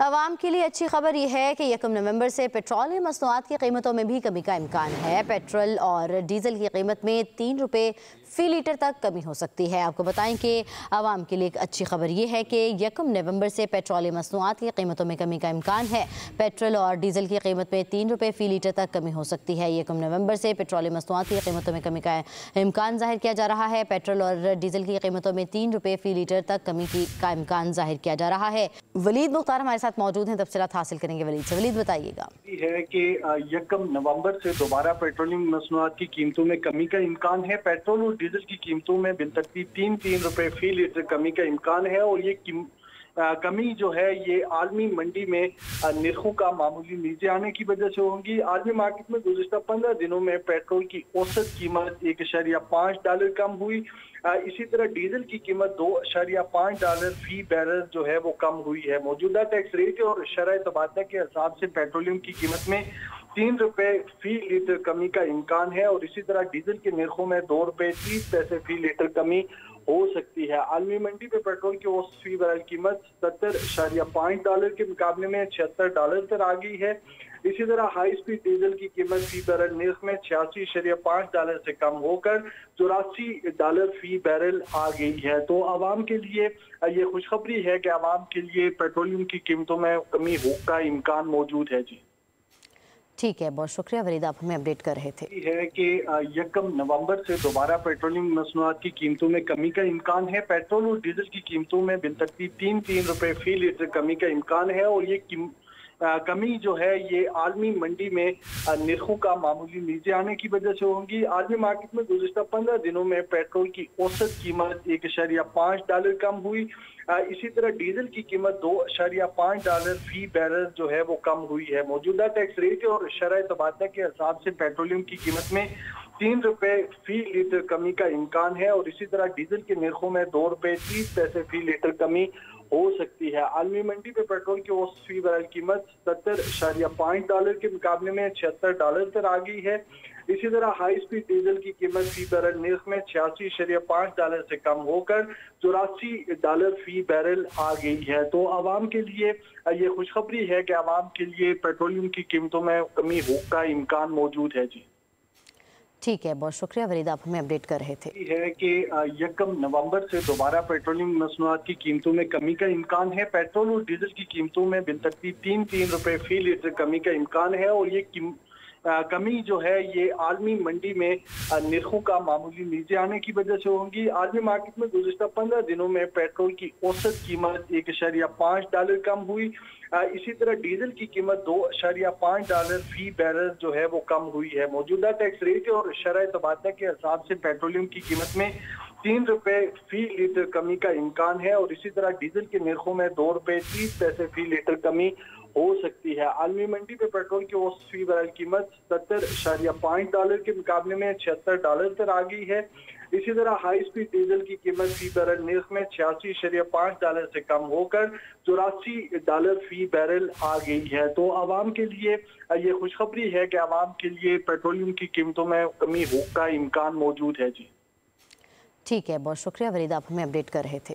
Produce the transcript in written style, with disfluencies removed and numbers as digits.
आवाम के लिए अच्छी खबर यह है कि 1 नवंबर से पेट्रोलियम मसनूआत की कीमतों में भी कमी का इम्कान है। पेट्रोल और डीजल की कीमत में 3 रुपये फ़ी लीटर तक कमी हो सकती है। आपको बताएं कि आवाम के लिए एक अच्छी खबर यह है कि 1 नवंबर से पेट्रोलियम मसनूआत की कीमतों में कमी का इम्कान है। पेट्रोल और डीजल की कीमत में 3 रुपये फ़ी लीटर तक कमी हो सकती है। 1 नवंबर से पेट्रोलियम मसनूआत की कीमतों में कमी का इम्कान जाहिर किया जा रहा है। पेट्रोल और डीजल की कीमतों में 3 रुपये फ़ी लीटर तक कमी का इम्कान जाहिर किया जा रहा है। वलीद मुख्तार हमारे साथ मौजूद हैं, तफसीलात हासिल करेंगे वलीद से। वलीद बताइएगा। है कि 1 नवंबर से दोबारा पेट्रोलियम मसनूआत की कीमतों में कमी का इम्कान है। पेट्रोल और डीजल की कीमतों में बिलतरतीब 3 रुपए फी लीटर कमी का इम्कान है और ये कमी जो है ये आलमी मंडी में निर्खों का मामूली नीचे आने की वजह से होगी। आलमी मार्केट में गुज़िश्ता 15 दिनों में पेट्रोल की औसत कीमत $1.5 कम हुई। इसी तरह डीजल की कीमत $2.5 फी बैरल जो है वो कम हुई है। मौजूदा टैक्स रेट और शरह तबादला के हिसाब से पेट्रोलियम की कीमत में 3 रुपए फी लीटर कमी का इम्कान है और इसी तरह डीजल के निर्खों में $2.30 फी लीटर कमी हो सकती है। आलमी मंडी पे पेट्रोल की औसत फी बैरल कीमत $70.5 के मुकाबले में $76 तक आ गई है। इसी तरह हाई स्पीड डीजल की कीमत फी बैरल निर्ख में $86.5 से कम होकर $84 फी बैरल आ गई है। तो आवाम के लिए ये खुशखबरी है कि आवाम के लिए पेट्रोलियम की कीमतों में कमी का इम्कान मौजूद है। जी ठीक है, बहुत शुक्रिया वलीद, आप हमें अपडेट कर रहे थे। है कि 1 नवंबर से दोबारा पेट्रोलियम मसनूआत की कीमतों में कमी का इम्कान है। पेट्रोल और डीजल की कीमतों में बिलतरतीब 3 रुपए फी लीटर कमी का इम्कान है और ये कमी जो है ये आलमी मंडी में निर्खों का मामूली नीचे आने की वजह से होगी। आलमी मार्केट में गुज़िश्ता 15 दिनों में पेट्रोल की औसत कीमत $1.5 कम हुई। इसी तरह डीजल की कीमत $2.5 फी बैरल जो है वो कम हुई है। मौजूदा टैक्स रेट और शरह तबादला के हिसाब से पेट्रोलियम की कीमत में 3 रुपए फी लीटर कमी का इम्कान है और इसी तरह डीजल के निर्खों में $2.30 फी लीटर कमी हो सकती है। आलमी मंडी पे पेट्रोल की औसत फी बैरल कीमत $70.5 के मुकाबले में $76 तक आ गई है। इसी तरह हाई स्पीड डीजल की कीमत फी बैरल निर्ख में $86.5 से कम होकर $84 फी बैरल आ गई है। तो आवाम के लिए ये खुशखबरी है कि आवाम के लिए पेट्रोलियम की कीमतों में कमी का इम्कान मौजूद है। जी ठीक है, बहुत शुक्रिया वलीद, आप हमें अपडेट कर रहे थे। है कि 1 नवंबर से दोबारा पेट्रोलियम मसनूआत की कीमतों में कमी का इम्कान है। पेट्रोल और डीजल की कीमतों में बिलतरतीब 3 रुपए फी लीटर कमी का इम्कान है और ये कमी जो है ये आलमी मंडी में निर्खों का मामूली नीचे आने की वजह से होगी। आलमी मार्केट में गुज़िश्ता 15 दिनों में पेट्रोल की औसत कीमत $1.5 कम हुई। इसी तरह डीजल की कीमत $2.5 फी बैरल जो है वो कम हुई है। मौजूदा टैक्स रेट और शरह तबादला के हिसाब से पेट्रोलियम की कीमत में 3 रुपए फी लीटर कमी का इम्कान है और इसी तरह डीजल के निर्खों में $2.30 फी लीटर कमी हो सकती है। आलमी मंडी पे पेट्रोल की औसत फी बैरल कीमत $70.5 के मुकाबले में $76 तक आ गई है। इसी तरह हाई स्पीड डीजल की कीमत फी बैरल निर्ख में $86.5 से कम होकर $84 फी बैरल आ गई है। तो आवाम के लिए ये खुशखबरी है कि आवाम के लिए पेट्रोलियम की कीमतों में कमी का इम्कान मौजूद है। जी ठीक है, बहुत शुक्रिया वलीद, आप हमें अपडेट कर रहे थे।